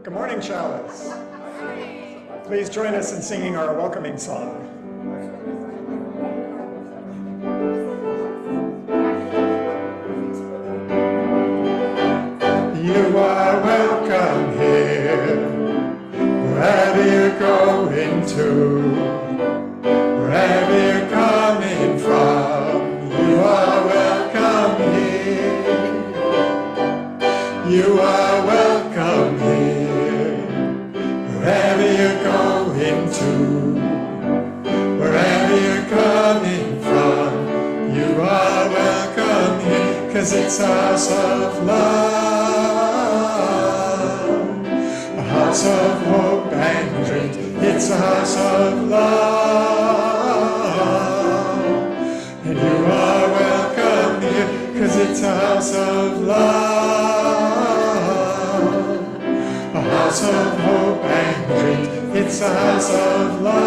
Good morning, Chalice. Please join us in singing our welcoming song. You are welcome here, wherever you're going to, wherever you're coming from, you are welcome here. You are welcome here, wherever you're going to, wherever you're coming from, you are welcome here, 'cause it's a house of love. House of hope and dreams, it's a house of love. And you are welcome here, 'cause it's a house of love. A house of hope and dreams, it's a house of love.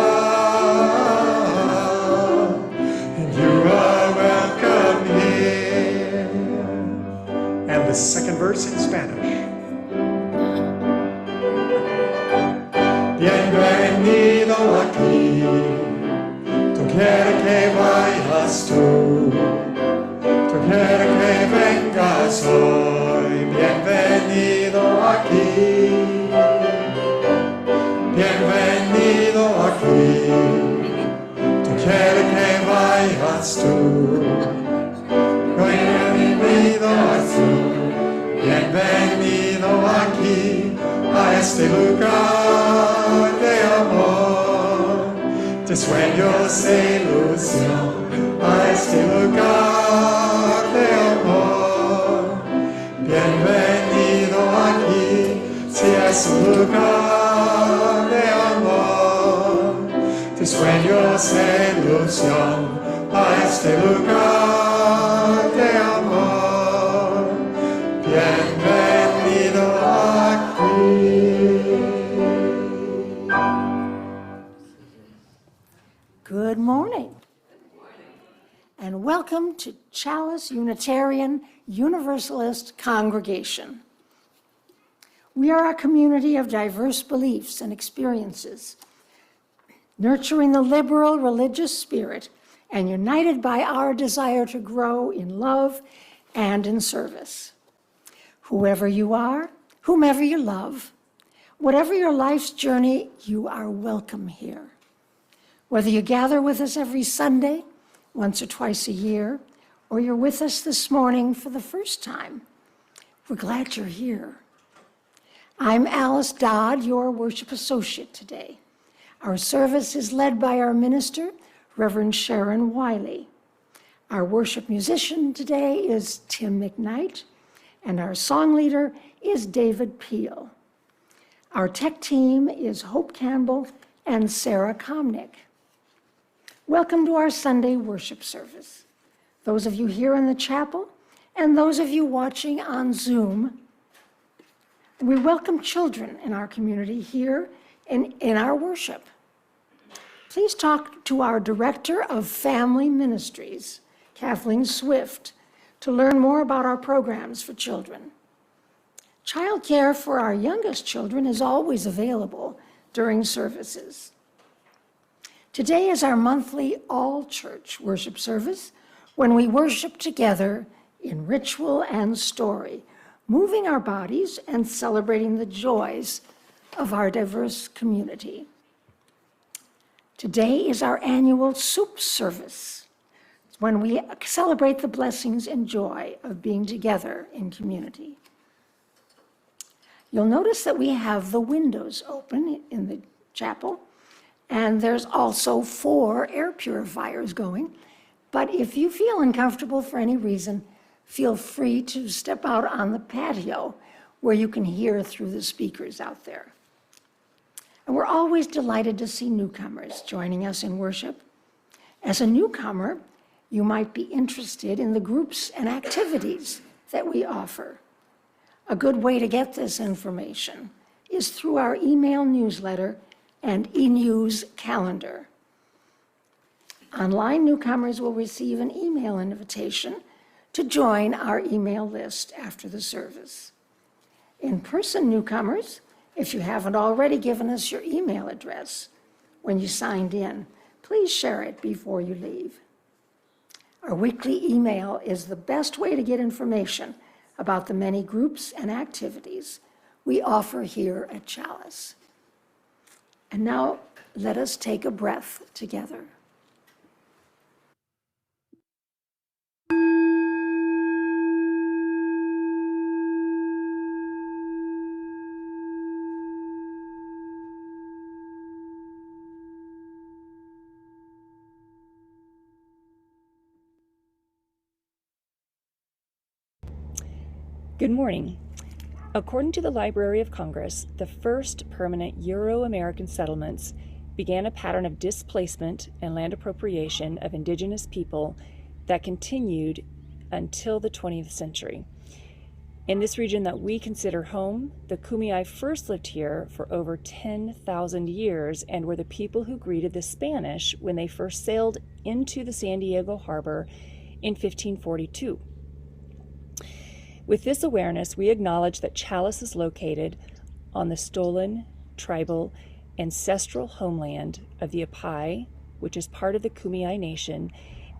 And you are welcome here. And the second verse in Spanish. Bienvenido aquí, tú quieres que vayas tú, tú quieres que vengas hoy, bienvenido aquí, bienvenido aquí, tú quieres que vayas tú, bienvenido aquí, bienvenido aquí, a este lugar de amor, de sueños e ilusión, a este lugar de amor. Bienvenido aquí, si es un lugar de amor, de sueños e ilusión, a este lugar de amor. Bienvenido aquí. Good morning, and welcome to Chalice Unitarian Universalist Congregation. We are a community of diverse beliefs and experiences, nurturing the liberal religious spirit and united by our desire to grow in love and in service. Whoever you are, whomever you love, whatever your life's journey, you are welcome here. Whether you gather with us every Sunday, once or twice a year, or you're with us this morning for the first time, we're glad you're here. I'm Alice Dodd, your worship associate today. Our service is led by our minister, Reverend Sharon Wylie. Our worship musician today is Tim McKnight, and our song leader is David Peel. Our tech team is Hope Campbell and Sarah Komnick. Welcome to our Sunday worship service. Those of you here in the chapel and those of you watching on Zoom, we welcome children in our community here in our worship. Please talk to our Director of Family Ministries, Kathleen Swift, to learn more about our programs for children. Childcare for our youngest children is always available during services. Today is our monthly all-church worship service when we worship together in ritual and story, moving our bodies and celebrating the joys of our diverse community. Today is our annual soup service, when we celebrate the blessings and joy of being together in community. You'll notice that we have the windows open in the chapel, and there's also 4 air purifiers going. But if you feel uncomfortable for any reason, feel free to step out on the patio where you can hear through the speakers out there. And we're always delighted to see newcomers joining us in worship. As a newcomer, you might be interested in the groups and activities that we offer. A good way to get this information is through our email newsletter and e-news calendar. Online newcomers will receive an email invitation to join our email list after the service. In-person newcomers, if you haven't already given us your email address when you signed in, please share it before you leave. Our weekly email is the best way to get information about the many groups and activities we offer here at Chalice. And now let us take a breath together. Good morning. According to the Library of Congress, the first permanent Euro-American settlements began a pattern of displacement and land appropriation of indigenous people that continued until the 20th century. In this region that we consider home, the Kumeyaay first lived here for over 10,000 years and were the people who greeted the Spanish when they first sailed into the San Diego harbor in 1542. With this awareness, we acknowledge that Chalice is located on the stolen, tribal, ancestral homeland of the Apai, which is part of the Kumeyaay Nation,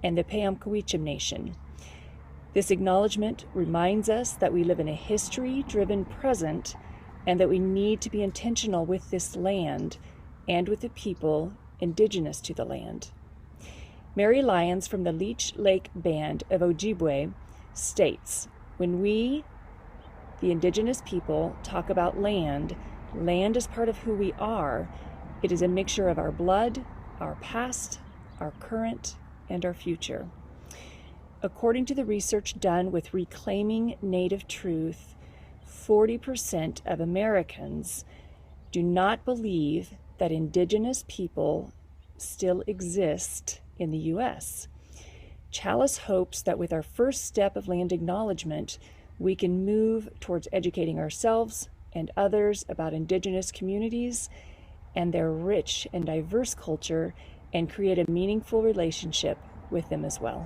and the Payamkawichem Nation. This acknowledgement reminds us that we live in a history-driven present and that we need to be intentional with this land and with the people indigenous to the land. Mary Lyons from the Leech Lake Band of Ojibwe states, "When we, the indigenous people, talk about land, land is part of who we are. It is a mixture of our blood, our past, our current, and our future." According to the research done with Reclaiming Native Truth, 40% of Americans do not believe that indigenous people still exist in the U.S. Chalice hopes that with our first step of land acknowledgement, we can move towards educating ourselves and others about indigenous communities and their rich and diverse culture and create a meaningful relationship with them as well.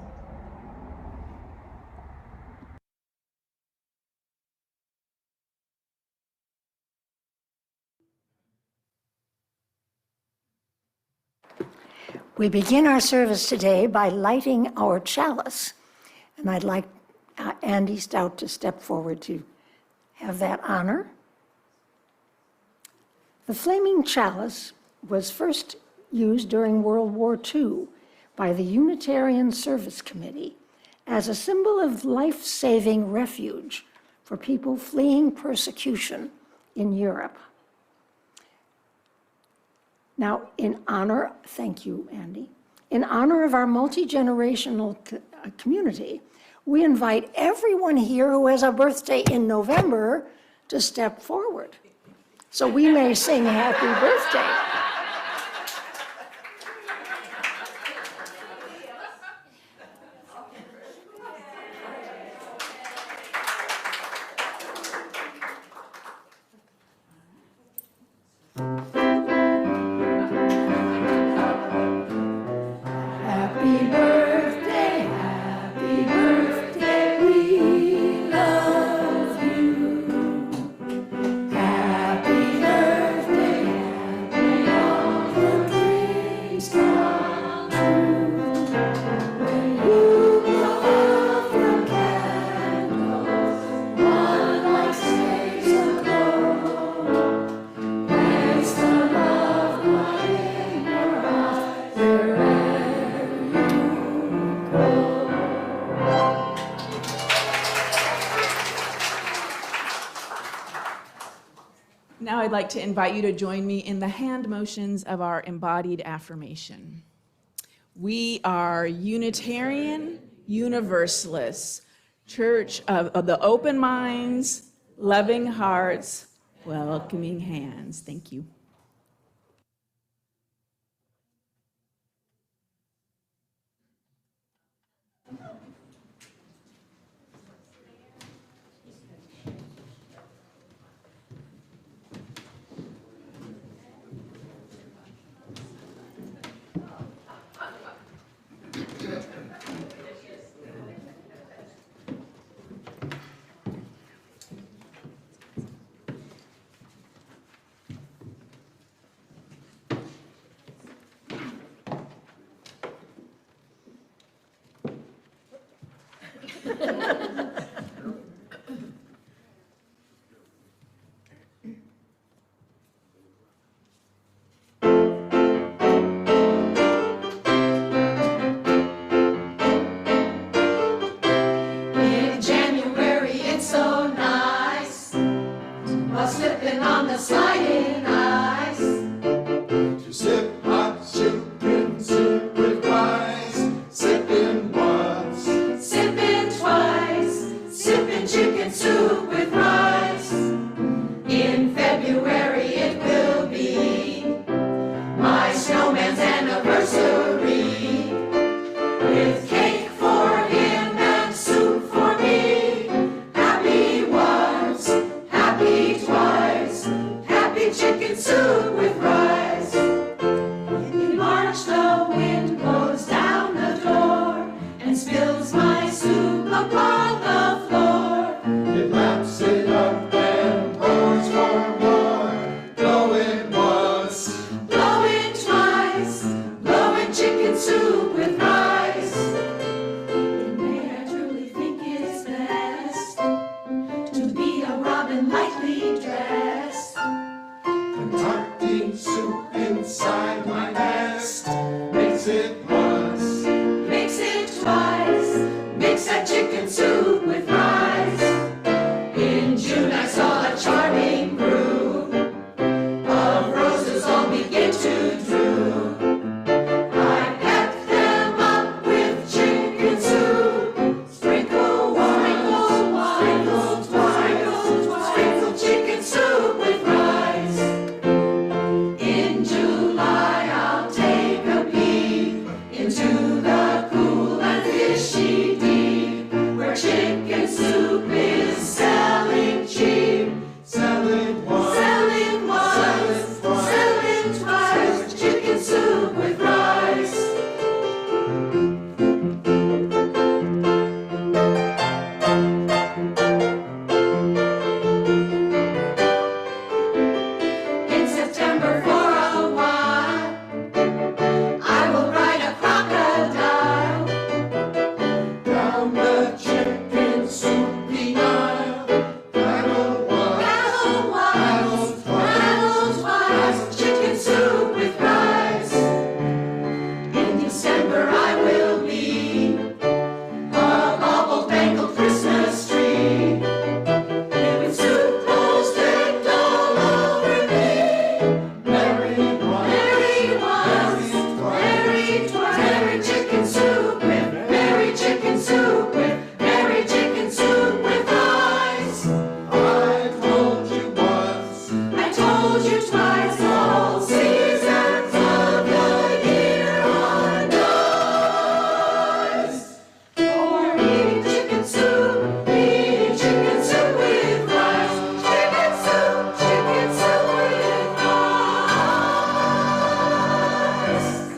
We begin our service today by lighting our chalice. And I'd like Andy Stout to step forward to have that honor. The flaming chalice was first used during World War II by the Unitarian Service Committee as a symbol of life-saving refuge for people fleeing persecution in Europe. Now, thank you, Andy. In honor of our multi-generational community, we invite everyone here who has a birthday in November to step forward, so we may sing happy birthday. Now I'd like to invite you to join me in the hand motions of our embodied affirmation. We are Unitarian Universalists, Church of the open minds, loving hearts, welcoming hands. Thank you. In January, it's so nice, while slipping on the sliding ice. To sip hot chicken soup with rice, sipping once, Sipping twice, sipping chicken soup with rice. In February it will be my snowman's anniversary, with cake for him and soup for me. Happy once, happy twice, happy chicken soup with rice. In March the wind blows down the door and spills my soup upon the floor. it laps it up and pours for more. Blowing once, Blowing twice, blowing chicken soup with rice. In May I truly think it's best to be a robin lightly dressed. concocting soup inside my nest, makes it once, Mix it twice, mix that chicken soup with rice. In June I saw a charming group of roses all begin to droop. I pecked them up with chicken soup. Sprinkle once, sprinkle twice, sprinkle chicken soup with rice. In July I'll take a peek into the cool and fishy deep, where chicken soup is selling cheap. selling once, Selling once, selling twice, chicken soup with rice. In September for a while, I will ride a crocodile down the chicken soupy aisle. Paddle once, Paddle once, paddle twice, chicken soup with rice. In December I will be a gobbled bangled Christmas tree, with soup bowls decked all over me. merry once, Merry once, merry twice, merry chicken soup with, merry chicken soup with, merry chicken soup with rice. I told you once, I told you twice, all seasons of the year are nice. For eating chicken soup with rice. Chicken soup with rice.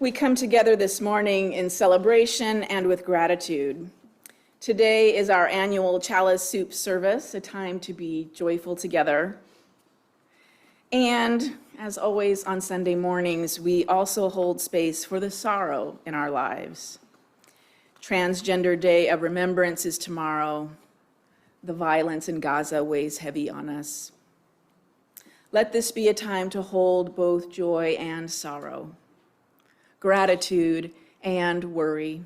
We come together this morning in celebration and with gratitude. Today is our annual Chalice Soup service, a time to be joyful together. And as always on Sunday mornings, we also hold space for the sorrow in our lives. Transgender Day of Remembrance is tomorrow. The violence in Gaza weighs heavy on us. Let this be a time to hold both joy and sorrow, gratitude and worry.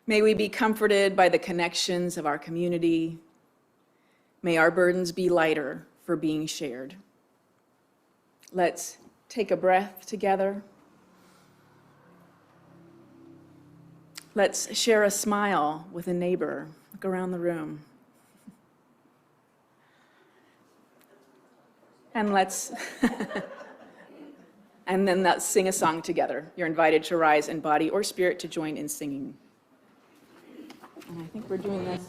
May we be comforted by the connections of our community. May our burdens be lighter for being shared. Let's take a breath together. Let's share a smile with a neighbor. Look around the room. And let's And then let's sing a song together. You're invited to rise in body or spirit to join in singing. And I think we're doing this.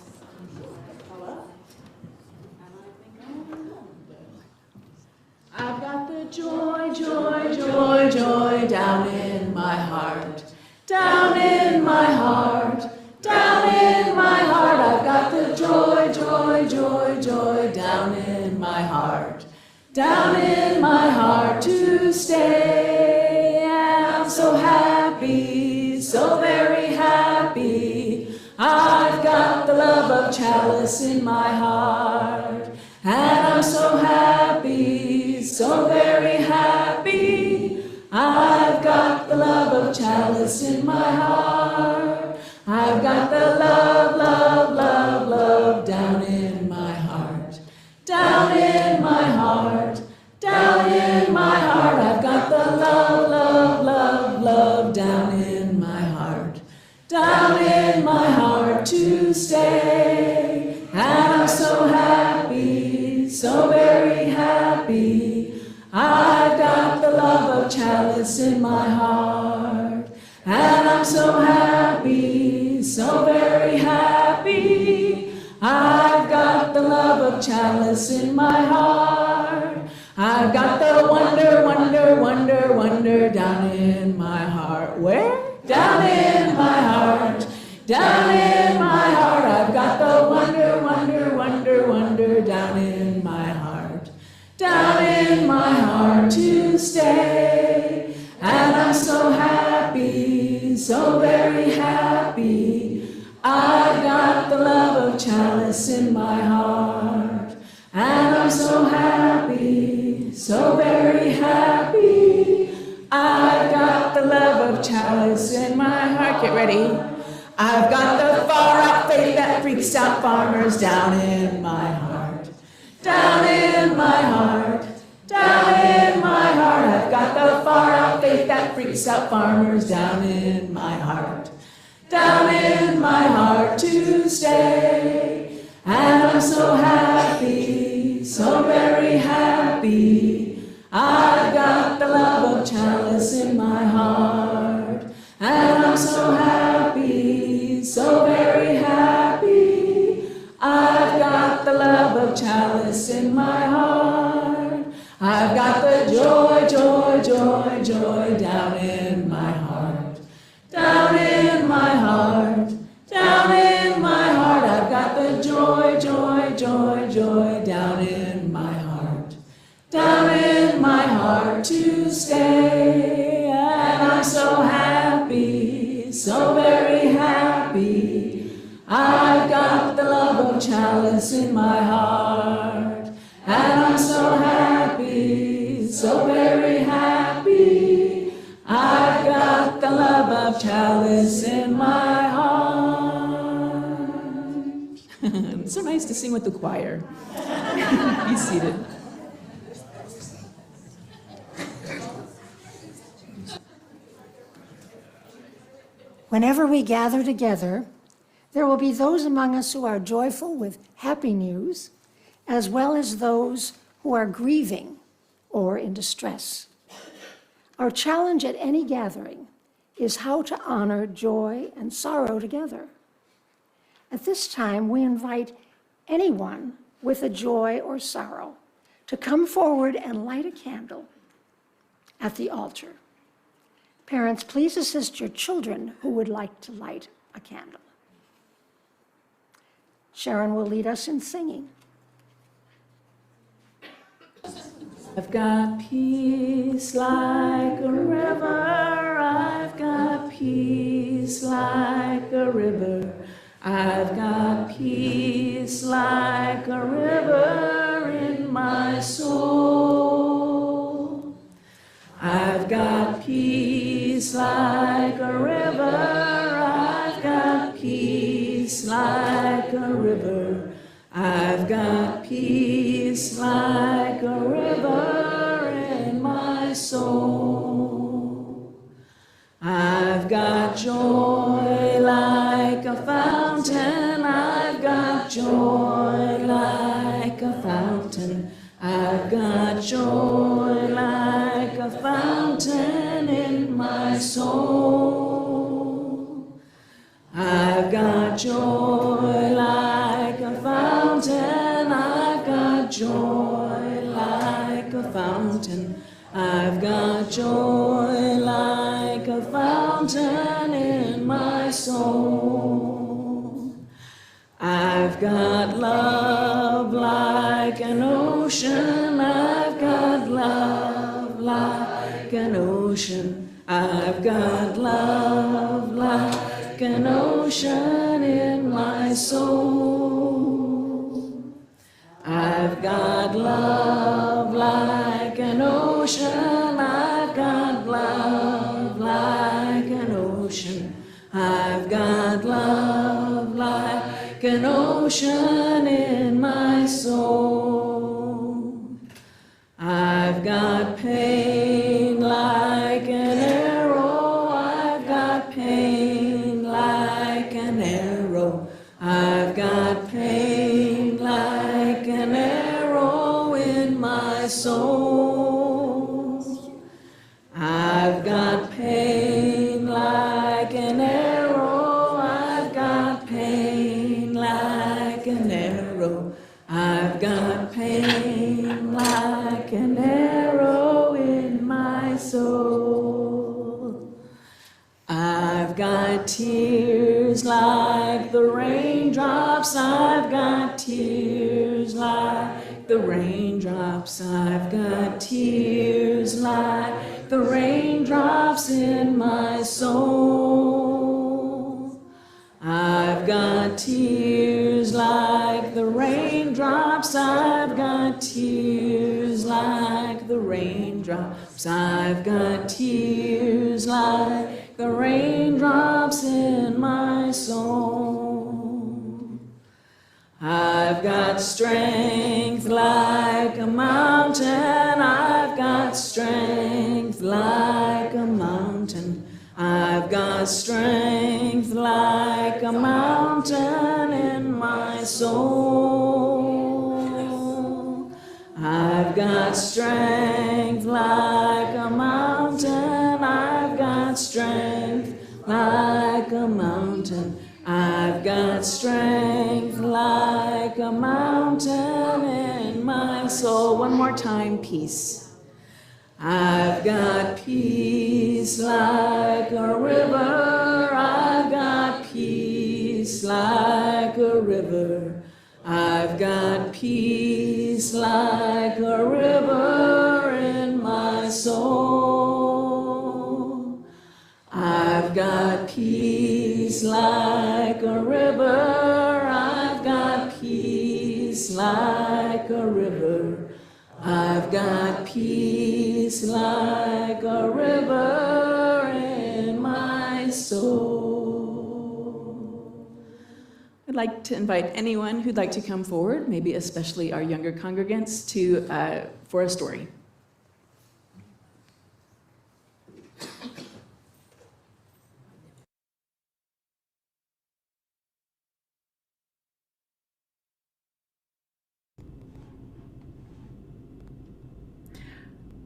I've got the joy, joy, joy, joy down in my heart. Down in my heart. Down in my heart. I've got the joy, joy, joy, joy down in my heart. Down in my heart to stay. I'm so happy, so very happy. I've got the love of Chalice in my heart. And I'm so happy, so very happy. I've got the love of Chalice in my heart. I've got the love, love, love, love down in my heart. Down in my heart. Down in my heart. I've got the love, love, love, love down in my heart. Down in my heart to stay. And I'm so happy, so very happy. I've got the love of Chalice in my heart. And I'm so happy, so very happy. I've got the love of Chalice in my heart. I've got the wonder, wonder, wonder, wonder down in my heart. Where? Down in my heart. Down in my heart. I've got the wonder, wonder, wonder, wonder down in my heart. Down in my heart to stay. And I'm so happy, so very happy. I've got the love of Chalice in my heart. And I'm so happy, so very happy. I've got the love of Chalice in my heart. Get ready. I've got the far out faith that freaks out farmers down in my heart. Down in my heart. Down in my heart. I've got the far out faith that freaks out farmers down in my heart. Down in my heart to stay. And I'm so happy, so very happy. I've got the love of Chalice in my heart. And I'm so happy, so very happy. I've got the love of Chalice in my heart. I've got the joy, joy, joy, joy down in my heart. Down in my heart. Down in my heart. I've got the joy, joy, joy, joy down in my heart. Down in my heart to stay. And I'm so happy, so very happy. I've got the love of Chalice in my heart. And I'm so happy, so very happy. I've got the love of Chalice in my heart. It's so nice to sing with the choir. Be seated. Whenever we gather together, there will be those among us who are joyful with happy news, as well as those who are grieving or in distress. Our challenge at any gathering is how to honor joy and sorrow together. At this time, we invite anyone with a joy or sorrow to come forward and light a candle at the altar. Parents, please assist your children who would like to light a candle. Sharon will lead us in singing. I've got peace like a river. I've got peace like a river. I've got peace like a river in my soul. I've got peace like a river. I've got peace like a river. I've got peace like a river in my soul. I've got joy like a fountain. I've got joy like a fountain. I've got joy like a fountain fountain in my soul. I've got joy like a fountain. I've got joy like a fountain. I've got joy like a fountain in my soul. I've got love like an ocean. I've got love like an ocean. I've got love like an ocean in my soul. I've got love like an ocean. I've got love like an ocean. I've got love like an ocean in my soul. I've got pain like an arrow. I've got pain like an arrow. I've got pain like an arrow in my soul. I've got pain like an arrow. I've got pain like an arrow. I've got pain like an arrow in my soul. I've got tears like the raindrops. I've got tears like the raindrops. I've got tears like the raindrops in my soul. I've got tears like the raindrops. I've got tears like the raindrops. I've got tears like the raindrops in my soul. I've got strength like a mountain. I've got strength like a mountain. I've got strength like a mountain in my soul. I've got strength like a mountain. I've got strength like a mountain. I've got strength like a mountain in my soul. One more time, peace. I've got peace like a river. I've got peace like a river. I've got peace like a river in my soul. I've got peace like a river. I've got peace like a river. I've got peace like a river in my soul. I'd like to invite anyone who'd like to come forward, maybe especially our younger congregants, for a story.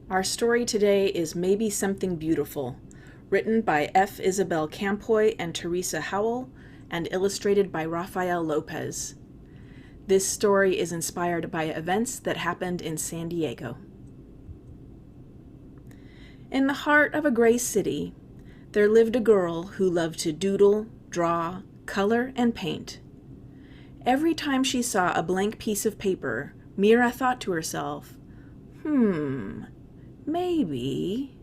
Our story today is Maybe Something Beautiful, written by F. Isabel Campoy and Teresa Howell, and illustrated by Rafael Lopez. This story is inspired by events that happened in San Diego. In the heart of a gray city, there lived a girl who loved to doodle, draw, color, and paint. Every time she saw a blank piece of paper, Mira thought to herself, maybe.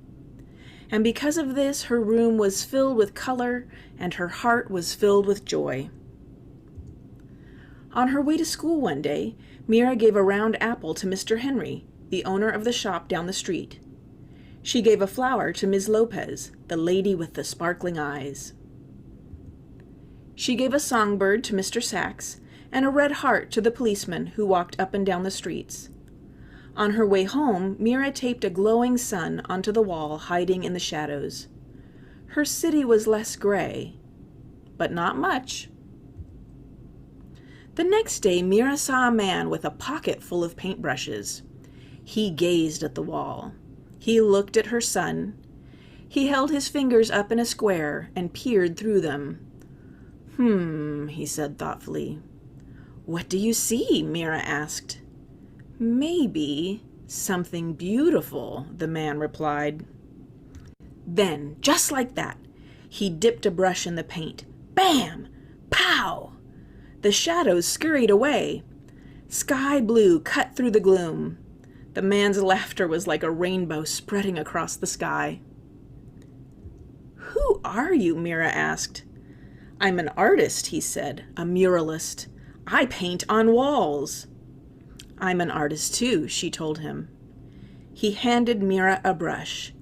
And because of this, her room was filled with color and her heart was filled with joy. On her way to school one day, Mira gave a round apple to Mr. Henry, the owner of the shop down the street. She gave a flower to Ms. Lopez, the lady with the sparkling eyes. She gave a songbird to Mr. Sachs and a red heart to the policeman who walked up and down the streets. On her way home, Mira taped a glowing sun onto the wall, hiding in the shadows. Her city was less gray, but not much. The next day, Mira saw a man with a pocket full of paintbrushes. He gazed at the wall. He looked at her son. He held his fingers up in a square and peered through them. He said thoughtfully. What do you see? Mira asked. Maybe something beautiful, the man replied. Then, just like that, he dipped a brush in the paint. Bam! Pow! The shadows scurried away. Sky blue cut through the gloom. The man's laughter was like a rainbow spreading across the sky. Who are you? Mira asked. I'm an artist, he said, a muralist. I paint on walls. I'm an artist too, she told him. He handed Mira a brush.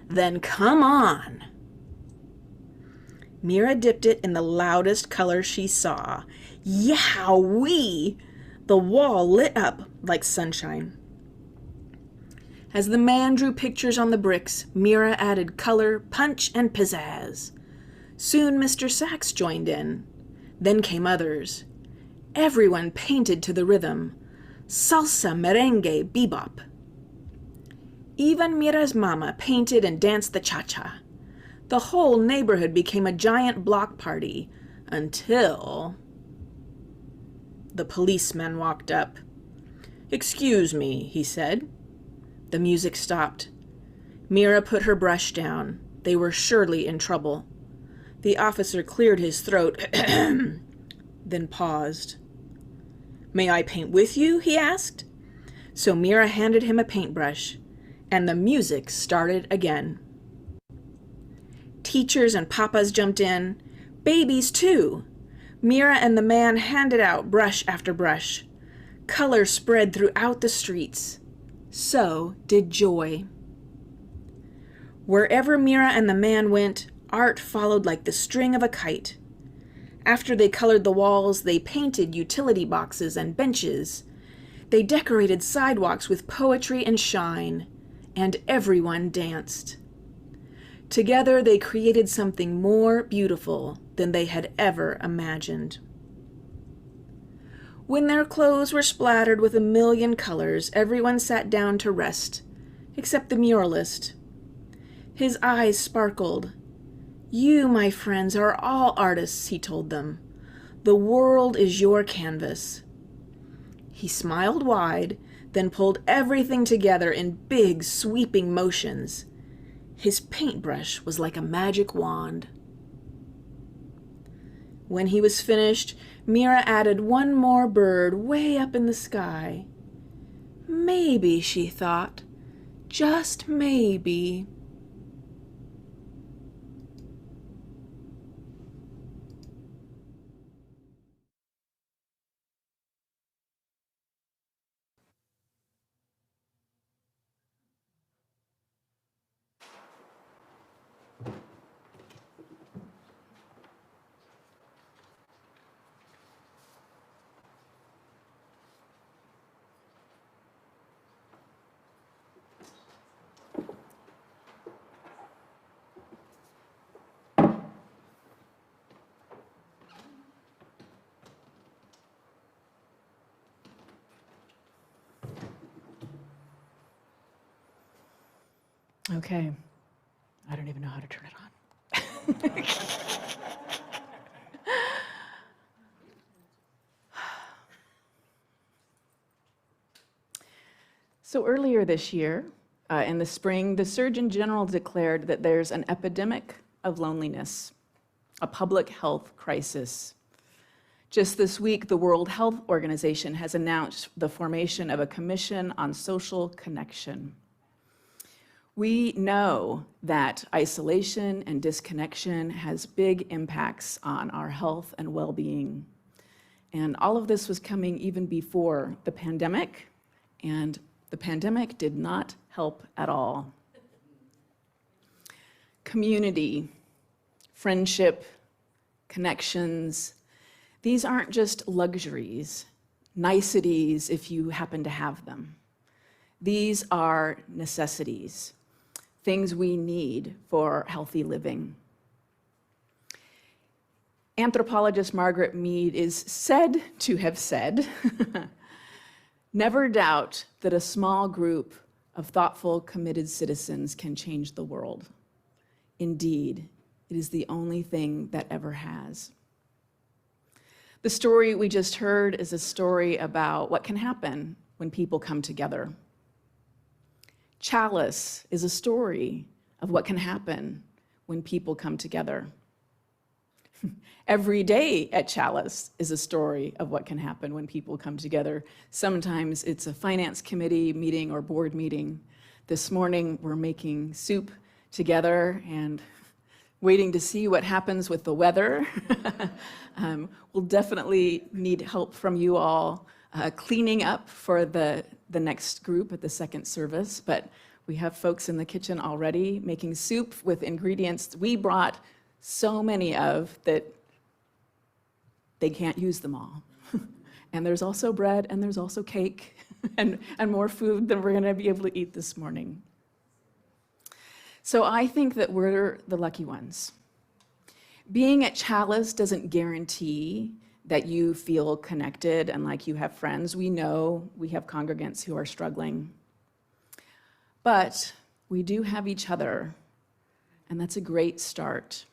Then come on. Mira dipped it in the loudest color she saw. Yowee! The wall lit up like sunshine. As the man drew pictures on the bricks, Mira added color, punch, and pizzazz. Soon Mr. Sachs joined in. Then came others. Everyone painted to the rhythm. Salsa, merengue, bebop. Even Mira's mama painted and danced the cha-cha. The whole neighborhood became a giant block party until the policeman walked up. Excuse me, he said. The music stopped. Mira put her brush down. They were surely in trouble. The officer cleared his throat, then paused. May I paint with you? He asked. So Mira handed him a paintbrush, and the music started again. Teachers and papas jumped in, babies too. Mira and the man handed out brush after brush. Color spread throughout the streets. So did joy. Wherever Mira and the man went, art followed like the string of a kite. After they colored the walls, they painted utility boxes and benches. They decorated sidewalks with poetry and shine, and everyone danced. Together, they created something more beautiful than they had ever imagined. When their clothes were splattered with a million colors, everyone sat down to rest, except the muralist. His eyes sparkled. You, my friends, are all artists, he told them. The world is your canvas. He smiled wide, then pulled everything together in big, sweeping motions. His paintbrush was like a magic wand. When he was finished, Mira added one more bird way up in the sky. Maybe, she thought, just maybe. Okay. I don't even know how to turn it on. So earlier this year, in the spring, the Surgeon General declared that there's an epidemic of loneliness, a public health crisis. Just this week, the World Health Organization has announced the formation of a Commission on Social Connection. We know that isolation and disconnection has big impacts on our health and well-being. And all of this was coming even before the pandemic, and the pandemic did not help at all. Community, friendship, connections, these aren't just luxuries, niceties if you happen to have them. These are necessities, things we need for healthy living. Anthropologist Margaret Mead is said to have said, never doubt that a small group of thoughtful, committed citizens can change the world. Indeed, it is the only thing that ever has. The story we just heard is a story about what can happen when people come together. Chalice is a story of what can happen when people come together. Every day at Chalice is a story of what can happen when people come together. Sometimes it's a finance committee meeting or board meeting. This morning we're making soup together and waiting to see what happens with the weather. We'll definitely need help from you all cleaning up for the next group at the second service, but we have folks in the kitchen already making soup with ingredients we brought so many of that they can't use them all. And there's also bread and there's also cake and more food than we're gonna be able to eat this morning. So I think that we're the lucky ones. Being at Chalice doesn't guarantee that you feel connected and like you have friends. We know we have congregants who are struggling. But we do have each other, and that's a great start.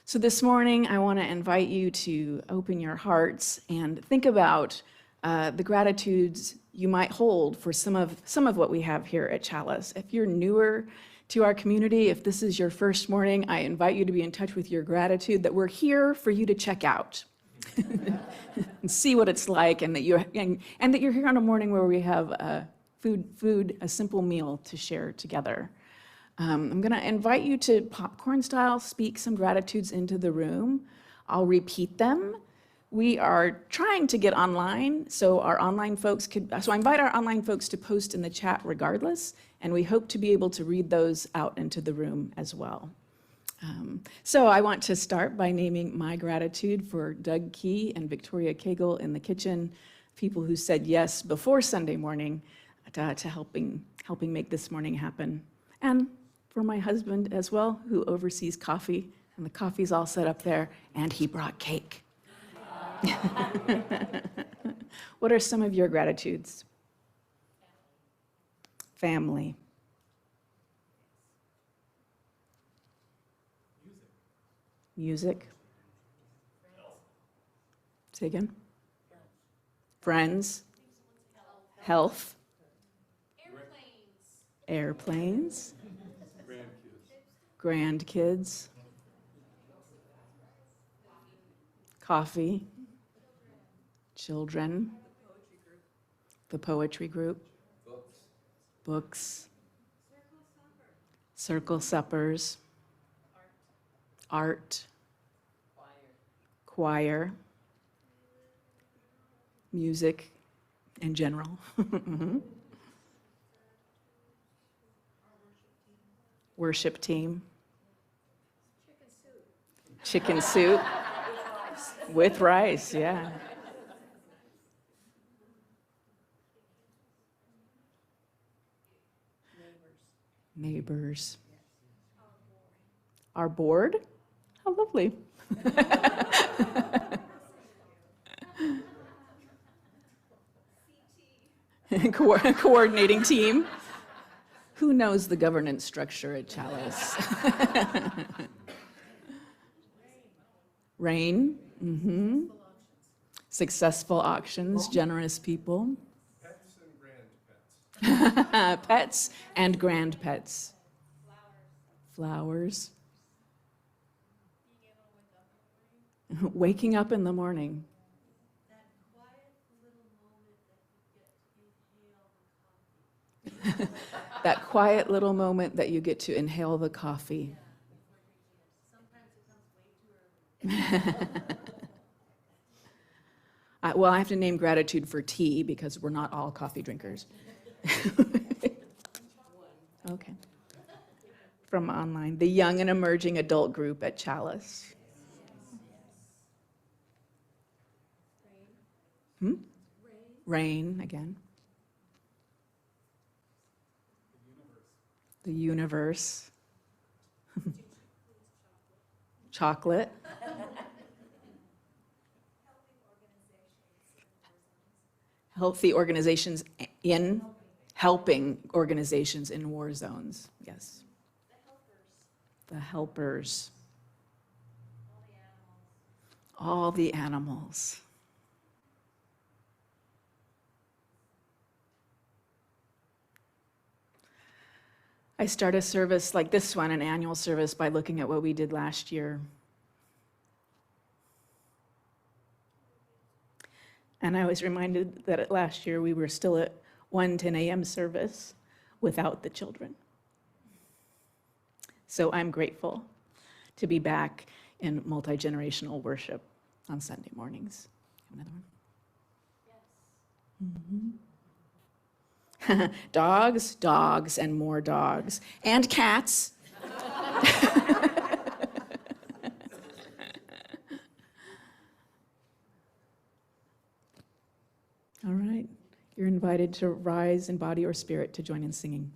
So this morning, I want to invite you to open your hearts and think about the gratitudes you might hold for some of what we have here at Chalice. If you're newer to our community, if this is your first morning, I invite you to be in touch with your gratitude that we're here for you to check out and see what it's like, and that you're here on a morning where we have a simple meal to share together. I'm going to invite you to popcorn style speak some gratitudes into the room. I'll repeat them. We are trying to get online, so I invite our online folks to post in the chat regardless, and we hope to be able to read those out into the room as well. So I want to start by naming my gratitude for Doug Key and Victoria Cagle in the kitchen, people who said yes before Sunday morning to helping make this morning happen. And for my husband as well, who oversees coffee, and the coffee's all set up there, and he brought cake. What are some of your gratitudes? Family. Music. Say again. Friends. Health. Airplanes. Grandkids. Coffee. Children. The poetry group. Books. Circle suppers. Art. Choir. Music in general. Worship team. Chicken soup. With rice, yeah. Neighbors. Our board? How lovely. Coordinating team. Who knows the governance structure at Chalice? Rain. Mm-hmm. Successful auctions, generous people. Pets and grandpets. Pets and grandpets. Flowers. Waking up in the morning. That quiet little moment that you get to inhale the coffee. Well, I have to name gratitude for tea because we're not all coffee drinkers. Okay. From online, the young and emerging adult group at Chalice. Rain again. The universe. Chocolate. Healthy organizations in helping organizations in war zones. Yes. The helpers. All the animals. I start a service like this one, an annual service, by looking at what we did last year. And I was reminded that last year we were still at 1:10 a.m. service without the children. So I'm grateful to be back in multi-generational worship on Sunday mornings. Another one? Yes. Dogs, dogs, and more dogs. And cats. All right. You're invited to rise in body or spirit to join in singing.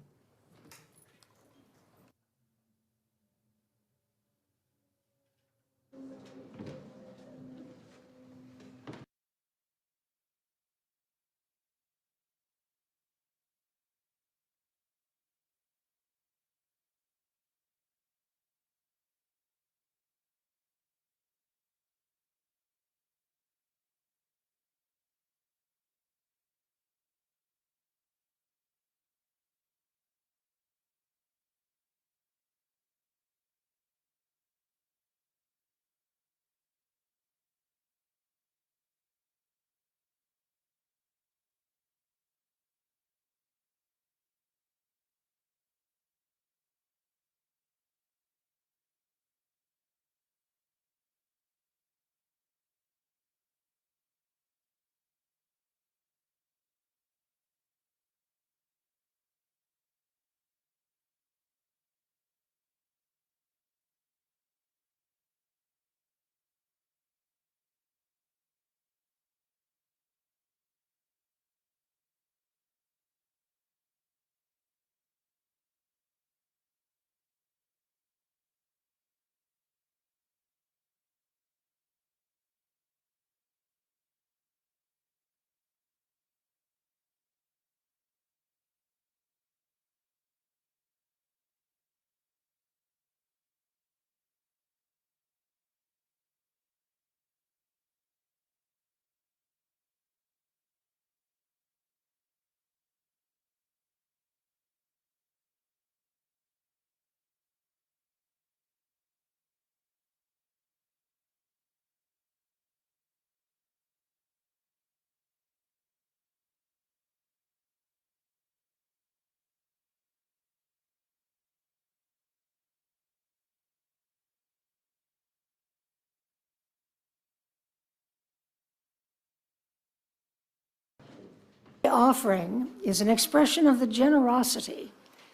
The offering is an expression of the generosity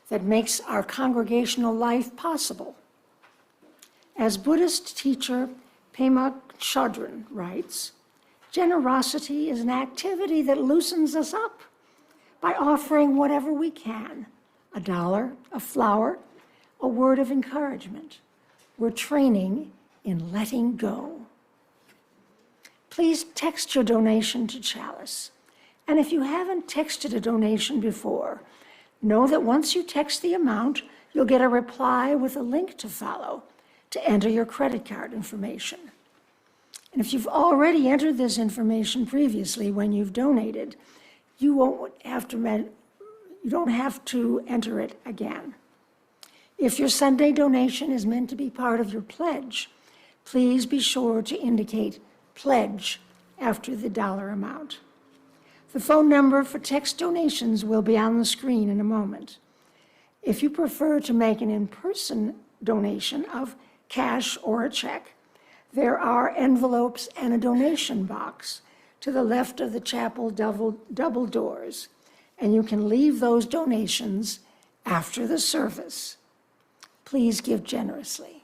that makes our congregational life possible. As Buddhist teacher Pema Chodron writes, generosity is an activity that loosens us up by offering whatever we can, a dollar, a flower, a word of encouragement. We're training in letting go. Please text your donation to Chalice. And if you haven't texted a donation before, know that once you text the amount, you'll get a reply with a link to follow to enter your credit card information. And if you've already entered this information previously when you've donated, you don't have to enter it again. If your Sunday donation is meant to be part of your pledge, please be sure to indicate pledge after the dollar amount. The phone number for text donations will be on the screen in a moment. If you prefer to make an in-person donation of cash or a check, there are envelopes and a donation box to the left of the chapel double doors, and you can leave those donations after the service. Please give generously.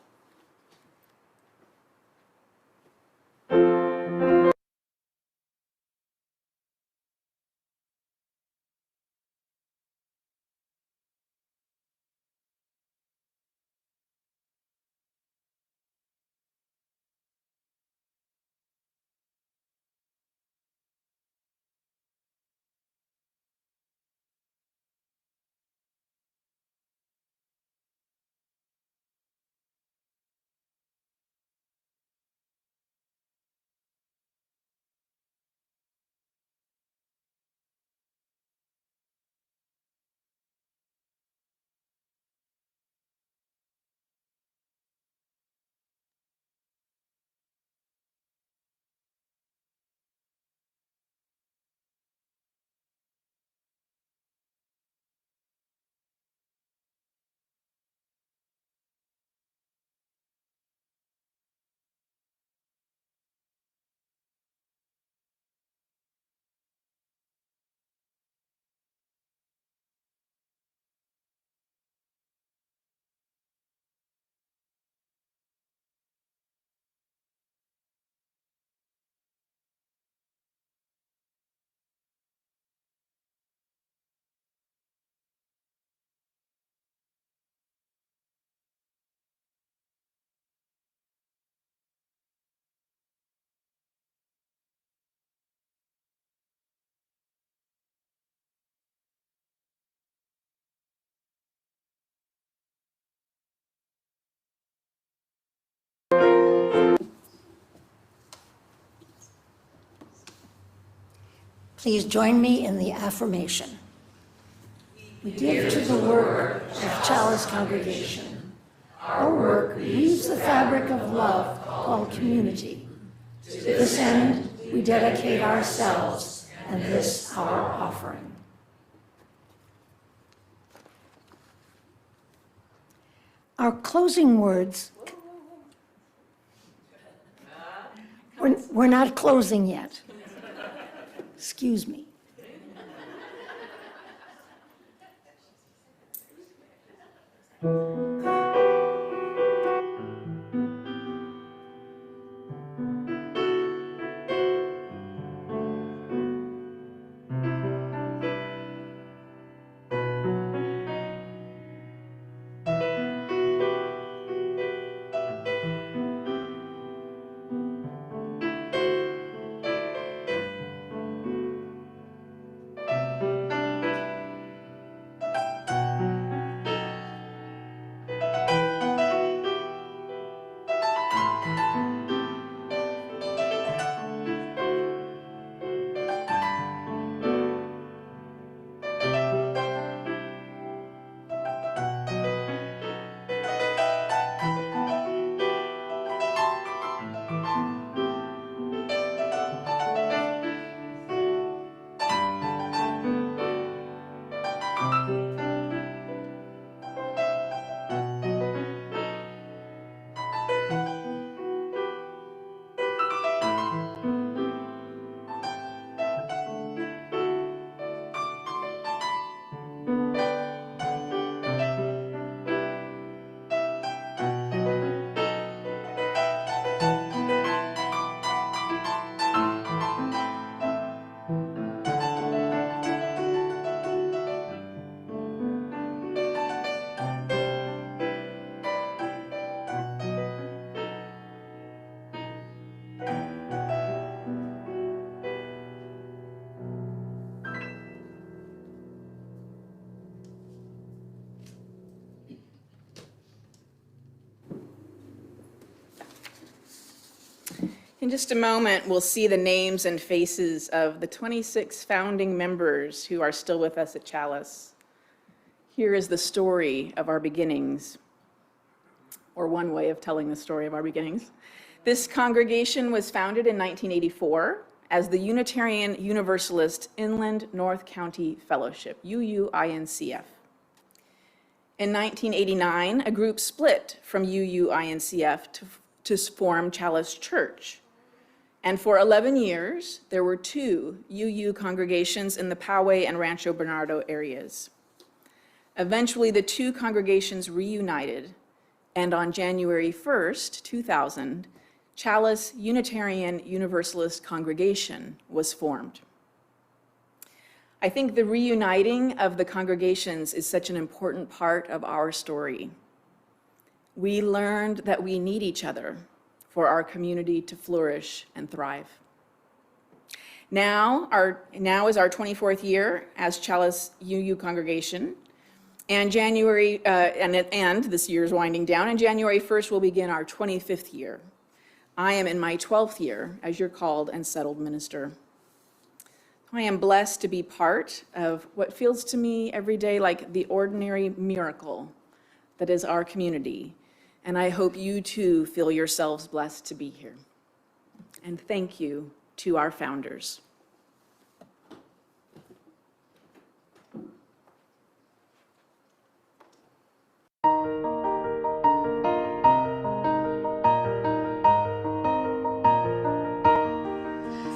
Please join me in the affirmation. We give to the work of Chalice Congregation. Our work weaves the fabric of love called community. To this end, we dedicate ourselves and this our offering. Our closing words, we're not closing yet. Excuse me. In just a moment, we'll see the names and faces of the 26 founding members who are still with us at Chalice. Here is the story of our beginnings, or one way of telling the story of our beginnings. This congregation was founded in 1984 as the Unitarian Universalist Inland North County Fellowship, UUINCF. In 1989, a group split from UUINCF to form Chalice Church. And for 11 years, there were 2 UU congregations in the Poway and Rancho Bernardo areas. Eventually, the 2 congregations reunited, and on January 1st, 2000, Chalice Unitarian Universalist Congregation was formed. I think the reuniting of the congregations is such an important part of our story. We learned that we need each other for our community to flourish and thrive. Now is our 24th year as Chalice UU congregation, and this year is winding down, and January 1st will begin our 25th year. I am in my 12th year as your called and settled minister. I am blessed to be part of what feels to me every day like the ordinary miracle that is our community. And I hope you too feel yourselves blessed to be here. And thank you to our founders.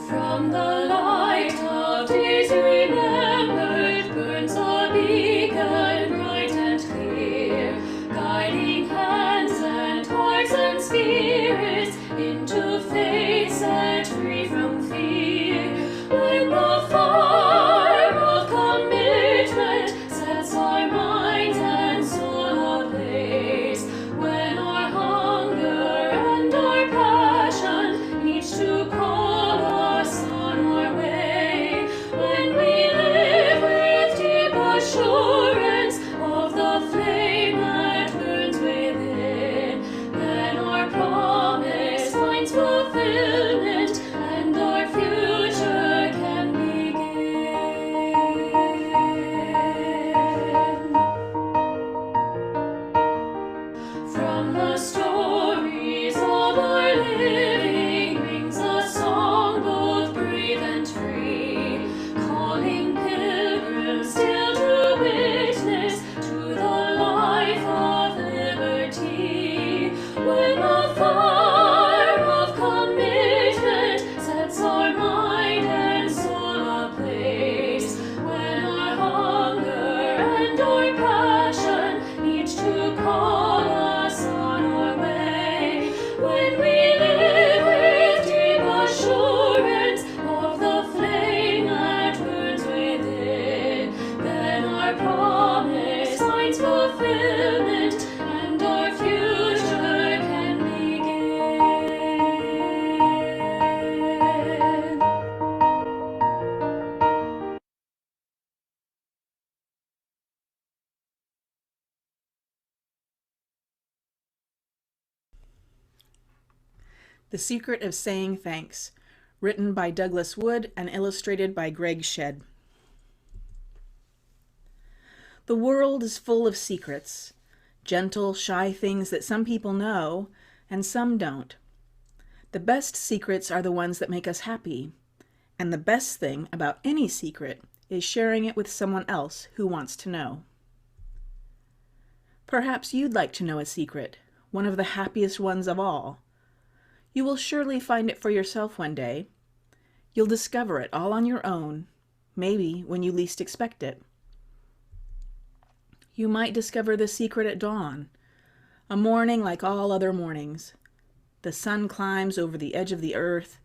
From the light of days remembered burns a beacon bright and clear, guiding hands and hearts and spirits into faith set free from fear. When the fire of commitment sets our minds and soul ablaze, when our hunger and our passion each to call us on our way, when we live with deep assurance of the flame that burns within, then our The Secret of Saying Thanks, written by Douglas Wood and illustrated by Greg Shedd. The world is full of secrets, gentle, shy things that some people know and some don't. The best secrets are the ones that make us happy, and the best thing about any secret is sharing it with someone else who wants to know. Perhaps you'd like to know a secret, one of the happiest ones of all. You will surely find it for yourself one day. You'll discover it all on your own, maybe when you least expect it. You might discover the secret at dawn, a morning like all other mornings. The sun climbs over the edge of the earth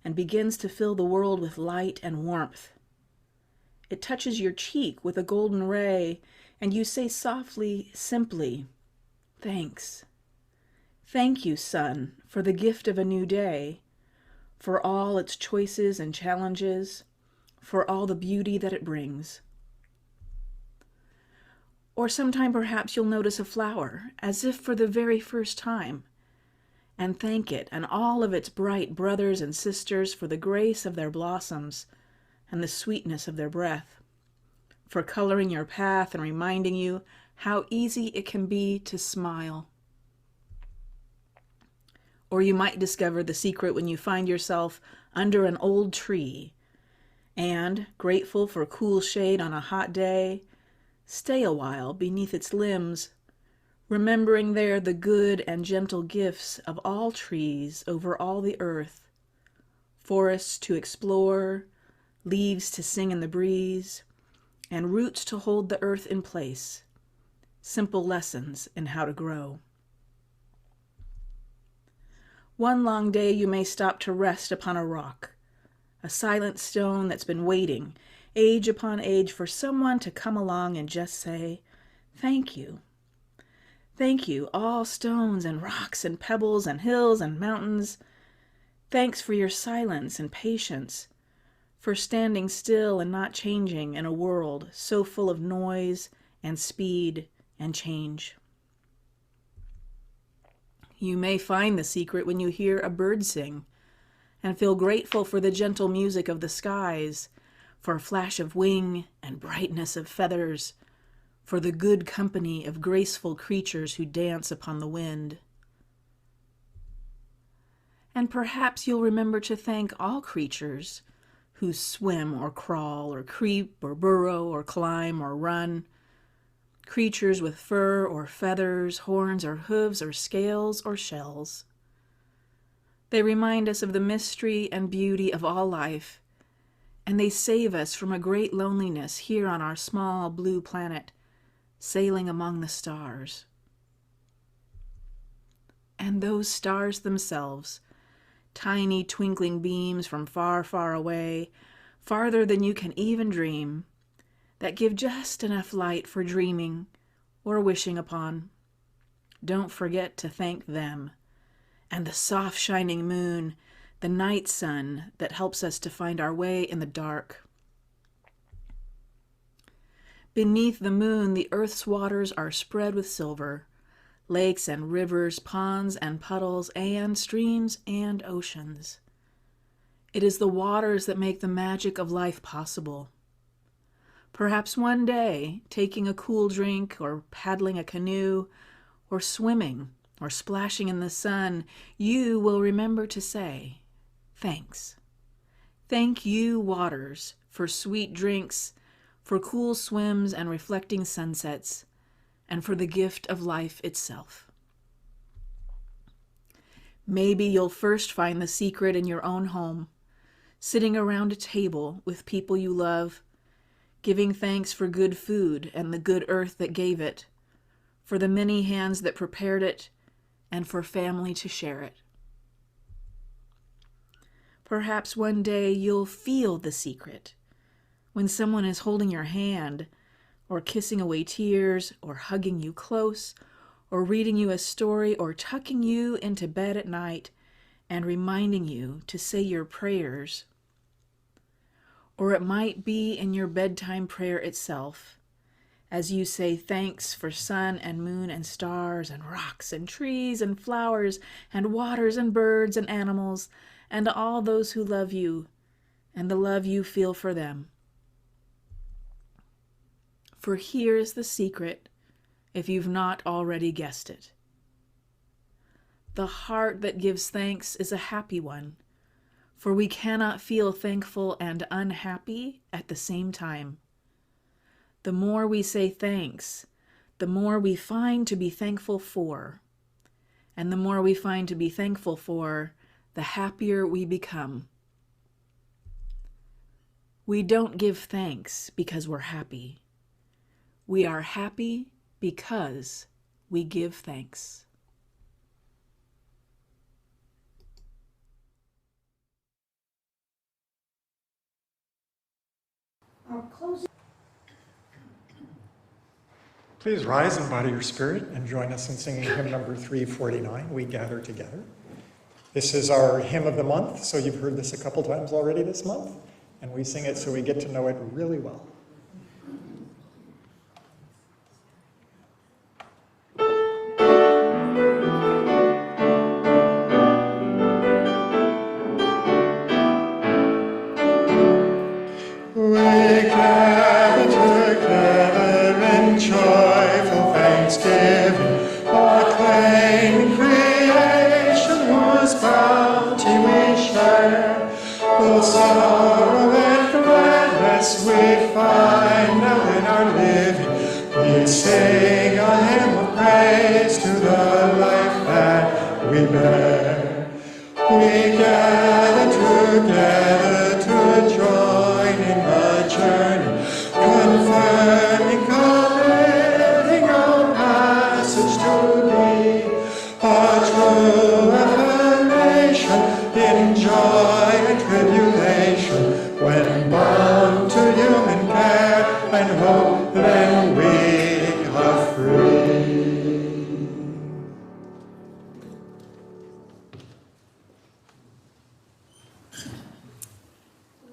and begins to fill the world with light and warmth. It touches your cheek with a golden ray, and you say softly, simply, "Thanks. Thank you, sun, for the gift of a new day, for all its choices and challenges, for all the beauty that it brings." Or sometime perhaps you'll notice a flower, as if for the very first time, and thank it and all of its bright brothers and sisters for the grace of their blossoms and the sweetness of their breath, for coloring your path and reminding you how easy it can be to smile. Or you might discover the secret when you find yourself under an old tree and, grateful for cool shade on a hot day, stay a while beneath its limbs, remembering there the good and gentle gifts of all trees over all the earth, forests to explore, leaves to sing in the breeze, and roots to hold the earth in place, simple lessons in how to grow. One long day you may stop to rest upon a rock, a silent stone that's been waiting, age upon age, for someone to come along and just say, "Thank you. Thank you, all stones and rocks and pebbles and hills and mountains. Thanks for your silence and patience, for standing still and not changing in a world so full of noise and speed and change." You may find the secret when you hear a bird sing and feel grateful for the gentle music of the skies, for a flash of wing and brightness of feathers, for the good company of graceful creatures who dance upon the wind. And perhaps you'll remember to thank all creatures who swim or crawl or creep or burrow or climb or run, creatures with fur or feathers, horns or hooves or scales or shells. They remind us of the mystery and beauty of all life, and they save us from a great loneliness here on our small blue planet, sailing among the stars. And those stars themselves, tiny twinkling beams from far, far away, farther than you can even dream, that give just enough light for dreaming or wishing upon. Don't forget to thank them, and the soft shining moon, the night sun that helps us to find our way in the dark. Beneath the moon, the earth's waters are spread with silver, lakes and rivers, ponds and puddles, and streams and oceans. It is the waters that make the magic of life possible. Perhaps one day, taking a cool drink or paddling a canoe or swimming or splashing in the sun, you will remember to say, "Thanks. Thank you, waters, for sweet drinks, for cool swims and reflecting sunsets, and for the gift of life itself." Maybe you'll first find the secret in your own home, sitting around a table with people you love, giving thanks for good food and the good earth that gave it, for the many hands that prepared it, and for family to share it. Perhaps one day you'll feel the secret when someone is holding your hand, or kissing away tears, or hugging you close, or reading you a story, or tucking you into bed at night and reminding you to say your prayers. Or it might be in your bedtime prayer itself, as you say thanks for sun and moon and stars and rocks and trees and flowers and waters and birds and animals and all those who love you and the love you feel for them. For here's the secret, if you've not already guessed it. The heart that gives thanks is a happy one, for we cannot feel thankful and unhappy at the same time. The more we say thanks, the more we find to be thankful for. And the more we find to be thankful for, the happier we become. We don't give thanks because we're happy. We are happy because we give thanks. Our closing. Please rise in body or spirit and join us in singing hymn number 349, We Gather Together. This is our hymn of the month, so you've heard this a couple times already this month, and we sing it so we get to know it really well.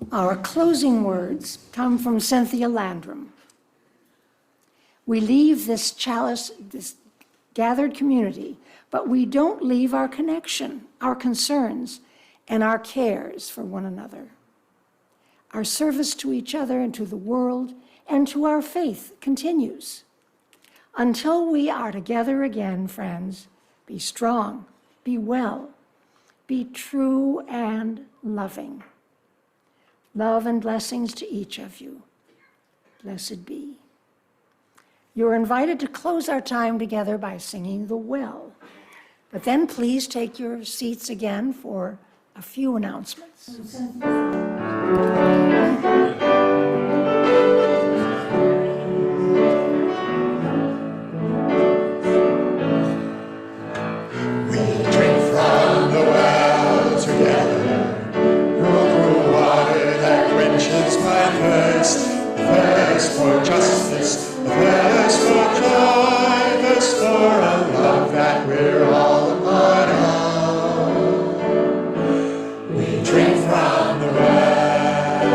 Our closing words come from Cynthia Landrum. We leave this chalice, this gathered community, but we don't leave our connection, our concerns, and our cares for one another. Our service to each other and to the world and to our faith continues. Until we are together again, friends, be strong, be well, be true and loving. Love and blessings to each of you. Blessed be. You're invited to close our time together by singing the well. But then please take your seats again for a few announcements. Thirst for justice, thirst for joy, thirst for a love that we're all a part of. We drink from the well.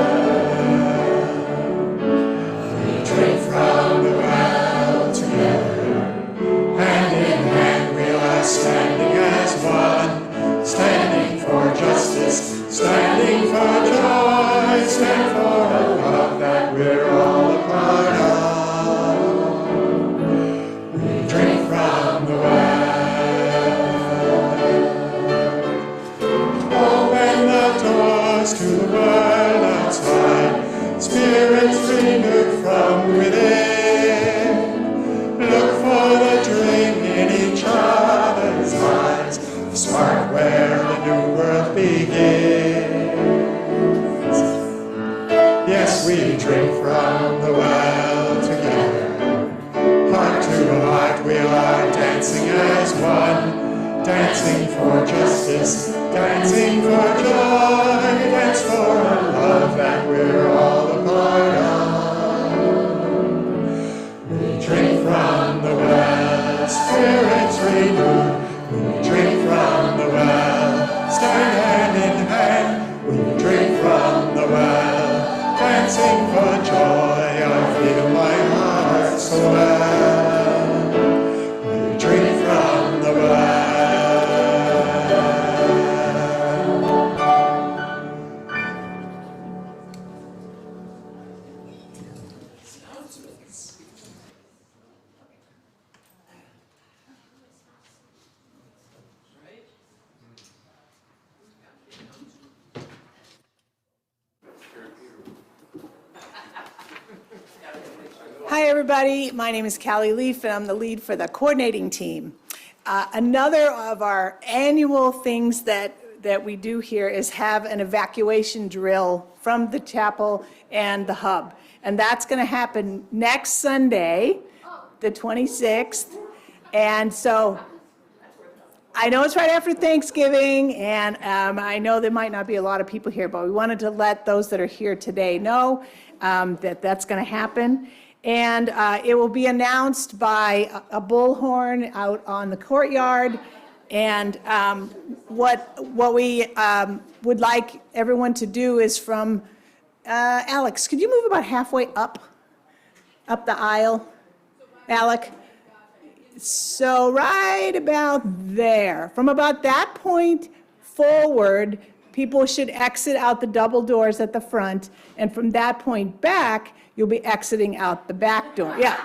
We drink from the well together. Hand in hand we are standing as one, standing for justice, standing for joy, stand for a love that we're all a part of. We drink from the well. Open the doors to the world outside, spirits renewed from within. Look for the dream in each other's eyes, the spark where the new world begins. Yes, we drink from the well together. Heart to heart we are dancing as one, dancing for justice, dancing for joy, dance for a love that we're all a part of. We drink from the well, spirits renewed. We drink from the well, stand hand in hand. We drink from the well, dancing for joy. I feel my heart so everybody. My name is Callie Leaf, and I'm the lead for the coordinating team. Another of our annual things that we do here is have an evacuation drill from the chapel and the hub. And that's going to happen next Sunday, the 26th. And so I know it's right after Thanksgiving, and I know there might not be a lot of people here, but we wanted to let those that are here today know that that's going to happen. And it will be announced by a bullhorn out on the courtyard. And what we would like everyone to do is from, Alex, could you move about halfway up the aisle, Alec? So right about there, from about that point forward, people should exit out the double doors at the front, and from that point back, you'll be exiting out the back door. Yeah.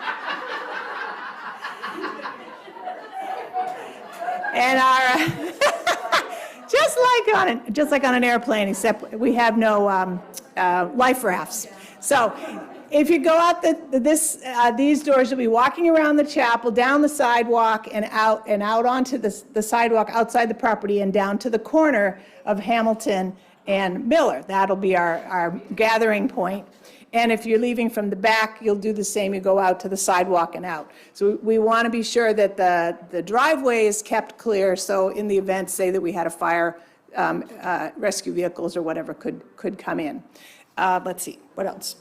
And our, just like on an airplane, except we have no life rafts. So if you go out these doors, you'll be walking around the chapel, down the sidewalk, and out onto the sidewalk outside the property and down to the corner of Hamilton and Miller. That'll be our gathering point. And if you're leaving from the back, you'll do the same. You go out to the sidewalk and out. So we want to be sure that the driveway is kept clear. So in the event, say that we had a fire, rescue vehicles or whatever could come in. Let's see, what else?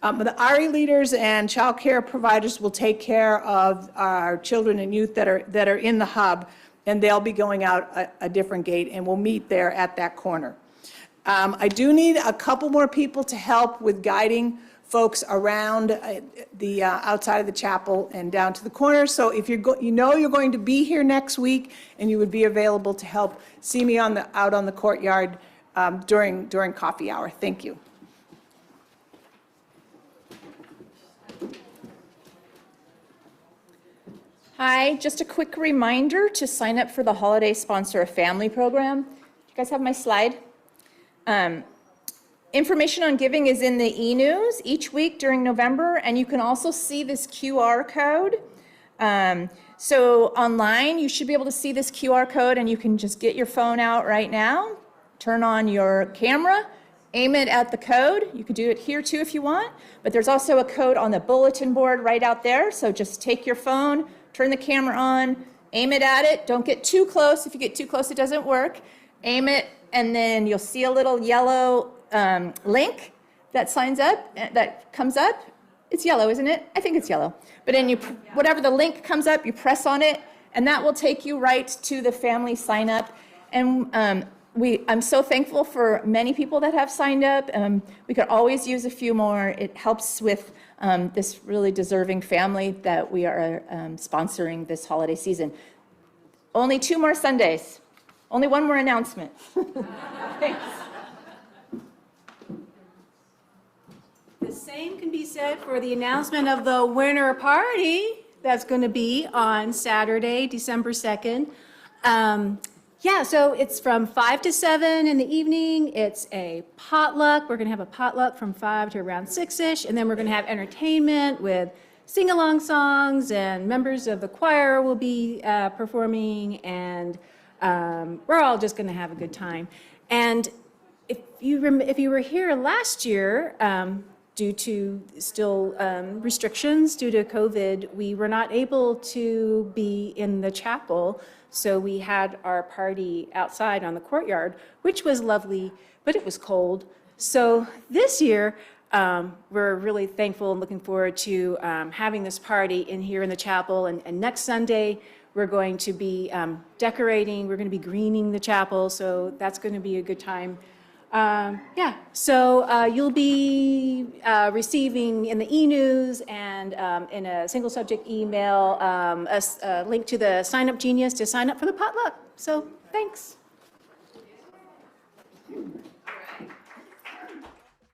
The RE leaders and child care providers will take care of our children and youth that are in the hub, and they'll be going out a different gate, and we'll meet there at that corner. I do need a couple more people to help with guiding folks around the outside of the chapel and down to the corner. So if you're going to be here next week and you would be available to help, see me out on the courtyard during coffee hour. Thank you. Hi, just a quick reminder to sign up for the Holiday Sponsor a Family program. Do you guys have my slide? Information on giving is in the e-news each week during November, and you can also see this QR code. So online, you should be able to see this QR code, and you can just get your phone out right now, turn on your camera, aim it at the code. You could do it here too if you want, but there's also a code on the bulletin board right out there. So just take your phone, turn the camera on, aim it at it. Don't get too close. If you get too close, it doesn't work. Aim it, and then you'll see a little yellow link that comes up. It's yellow, isn't it? I think it's yellow. But then whatever the link comes up, you press on it, and that will take you right to the family sign up. And I'm so thankful for many people that have signed up. We could always use a few more. It helps with this really deserving family that we are sponsoring this holiday season. Only 2 more Sundays. Only 1 more announcement. Thanks. The same can be said for the announcement of the winter party that's going to be on Saturday, December 2nd. So it's from 5 to 7 in the evening. It's a potluck. We're going to have a potluck from 5 to around 6-ish, and then we're going to have entertainment with sing-along songs, and members of the choir will be performing, and we're all just going to have a good time. And if you were here last year, due to still restrictions due to COVID, we were not able to be in the chapel. So we had our party outside on the courtyard, which was lovely, but it was cold. So this year, we're really thankful and looking forward to having this party in here in the chapel. And next Sunday, we're going to be decorating. We're going to be greening the chapel. So that's going to be a good time. So you'll be receiving in the e-news and in a single subject email a link to the Sign Up Genius to sign up for the potluck. So thanks.